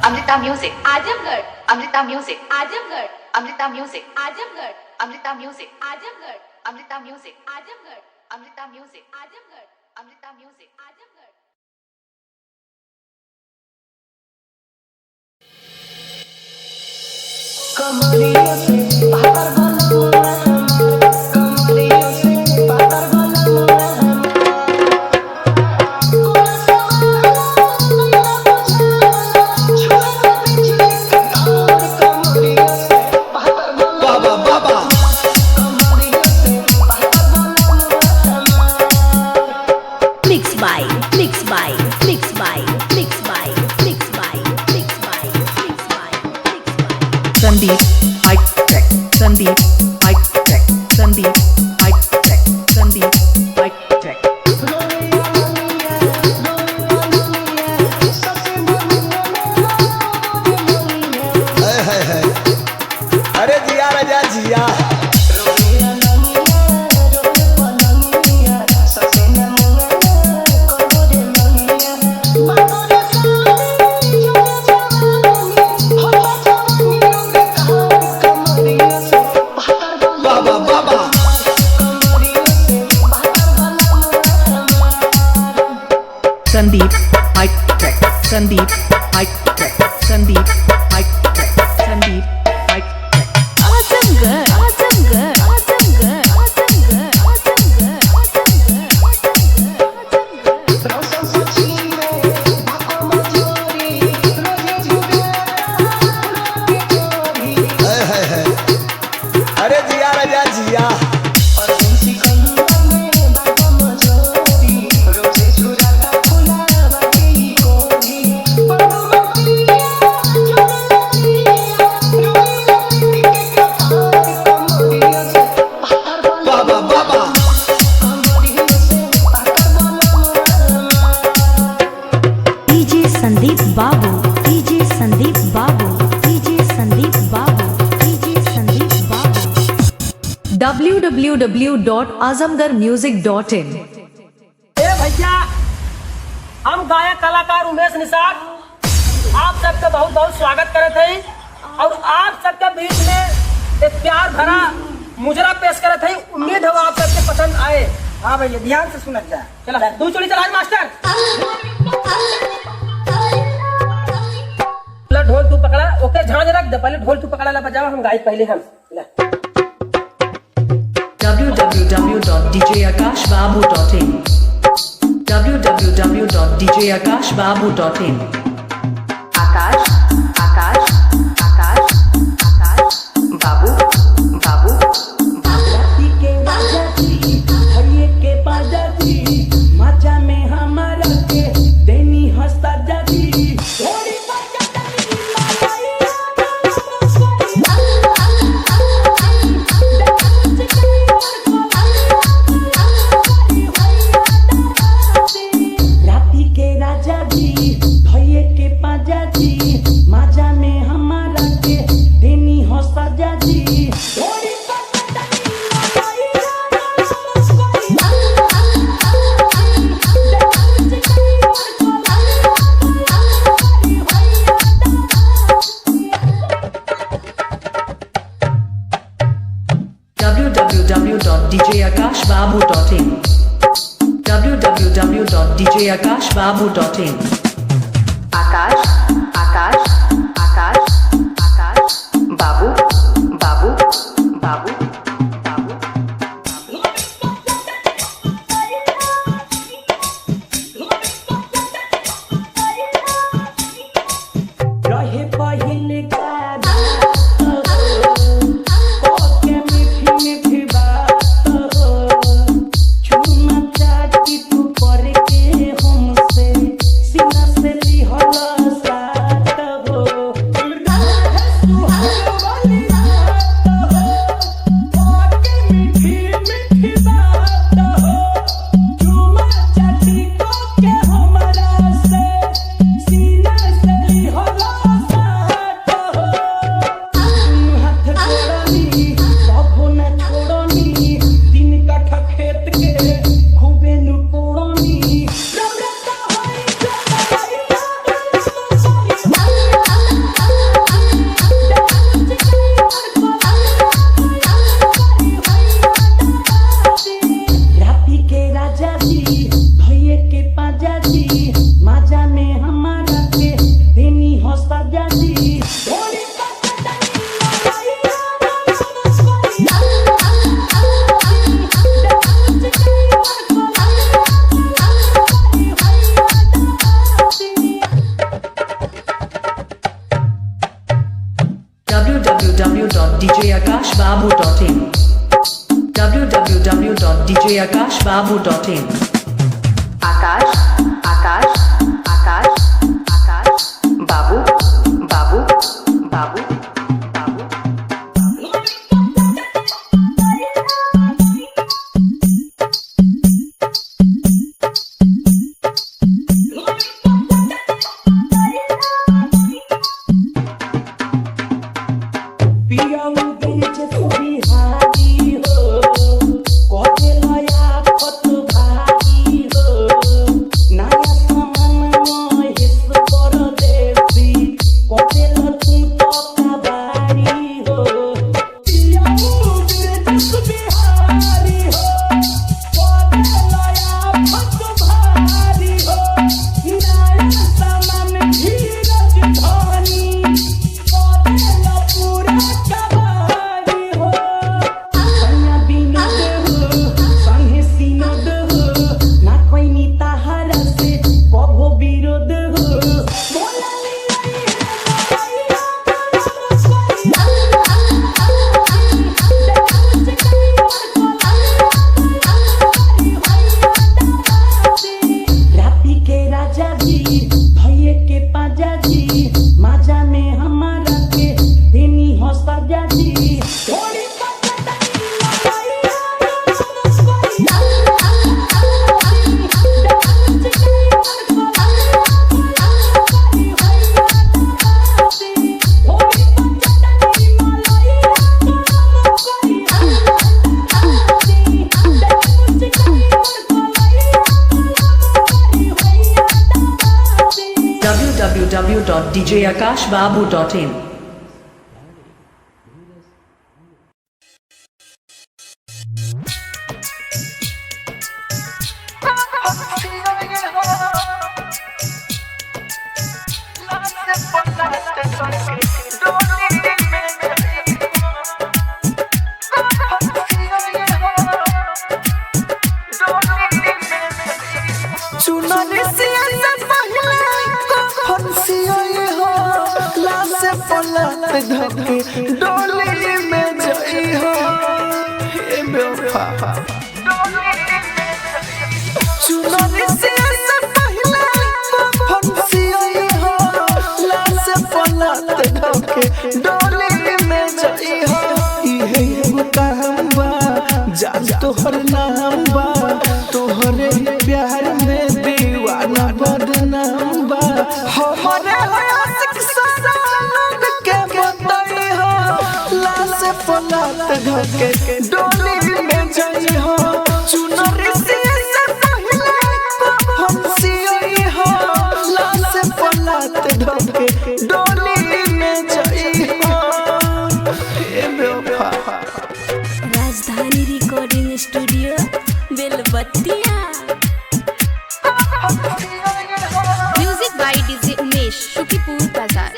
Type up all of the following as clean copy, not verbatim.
Amrita music Azamgarh, Amrita music Azamgarh, Amrita music Azamgarh, Amrita music Azamgarh, Amrita music Azamgarh, Amrita music Azamgarh, Amrita music Azamgarh. कमरिया से पातर बना कमरिया से पातर बना Sandeep, mic check. Sandeep, mic check. Sandeep, mic check. Sandeep, mic check. अरे जिया राजा जिया Sandeep, mic check. Sandeep, mic check. Sandeep, mic check. Sandeep, mic check. Azamgarh, Azamgarh, Azamgarh, Azamgarh, Azamgarh, अरे जिया राजा जिया Sandeep Babu, DJ Sandeep Babu, DJ Sandeep Babu, DJ Sandeep Babu. www.azamgarmusic.in ए भैया, हम गायक कलाकार उमेश निषाद आप सबका बहुत बहुत स्वागत करते हैं और आप सबके बीच में एक प्यार भरा मुजरा पेश करते हैं। उम्मीद है वो आप सबके पसंद आए। हाँ भैया ध्यान से सुनत जाए। चला तू चली चला मास्टर। ढोल तू पकड़ा, ओके झांझ रख दे, पहले ढोल तू पकड़ा ला बजावा, हम गाई पहले हम www.djakashbabu.in www.djakashbabu.in आकाश आकाश आकाश आकाश बाबू बाबू राती के राजा जी हरिये के पाजा जी माचा में हमारा के देनी हंसता जाजी थोड़ी राती के राजा जी भैये के पाजा जी माजा में हमारा के देनी हंसता जाजी थोड़ी www.djakashbabu.in www.djakashbabu.in आकाश आकाश आकाश आकाश बाबू बाबू बाबू बाबू रहे पहले का ओके मीठी मीठी बात चुमा चाटी तू पर के हमसे सीना से ली हला साथ हो सुहाग वाली रात हो ओके मीठी मीठी बात हो चुमा चाटी को के हमारा से सीना से ली हला साथ www.djakashbabu.in www.djakashbabu.in आकाश आकाश आकाश आकाश बाबू बाबू बाबू बाबू www.djakashbabu.in डोली में जई हो हे बेवफा चुनरी से पहले फंसी हो लाश पलट धके डोली में जई हो इहे एगो काम बा जान तोहर नाम बा तोहरे प्यार में दीवाना बदनाम बा हमारे आशिक सारा पलट धके डोली में जई हो चुनरी से पहले फंसी हो लाश पलट धके डोली में जई हो हे बेवफा Rajdhani recording studio Belbattiya music by DJ Umesh Shukipur Bazar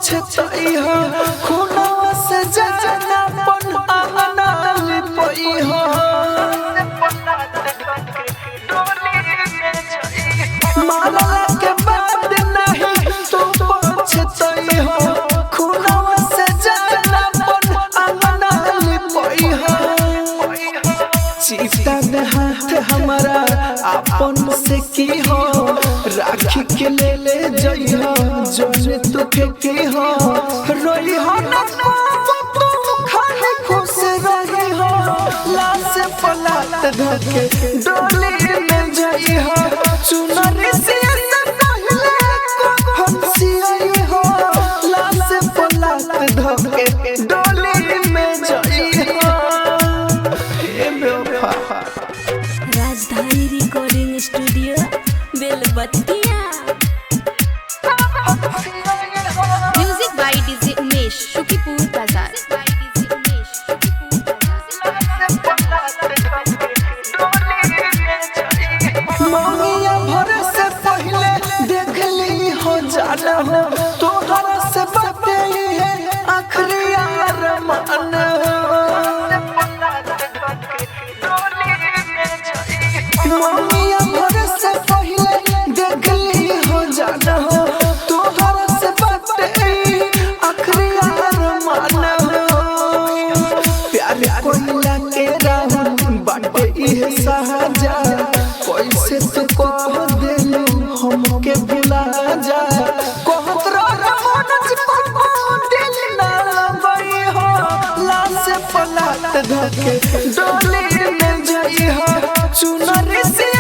छतई हो खूनवा से जाना पन आना लिपई हो माला के बाद नहीं तू छतई हो खूनवा से जाना पन आना लिपई हो चिता में हाथ हमारा अपन से की हो राखी के ले जई हो जोने तू फेंकी हो रोई हो ना तू खाली खुश रही हो लाश पलट धके डोली में जई हो चुनरी से पहले फंसी हो लाश पलट धके डोली में जई हो हे बेवफा Rajdhani recording studio Belbattiya music by DJ Umesh Shukipur Bazar मौनिया भर से पहले देख ली हो जाना हो तोहरा से बातें है आखिरी अरमान हो कोइला के राहुल बाटे इहे साजा कैसे तू कह देलू हमके भुला जा कहत रह मनज पर दिल ना लगई हो लाश पलट धके डोली में जई हो चुनरी से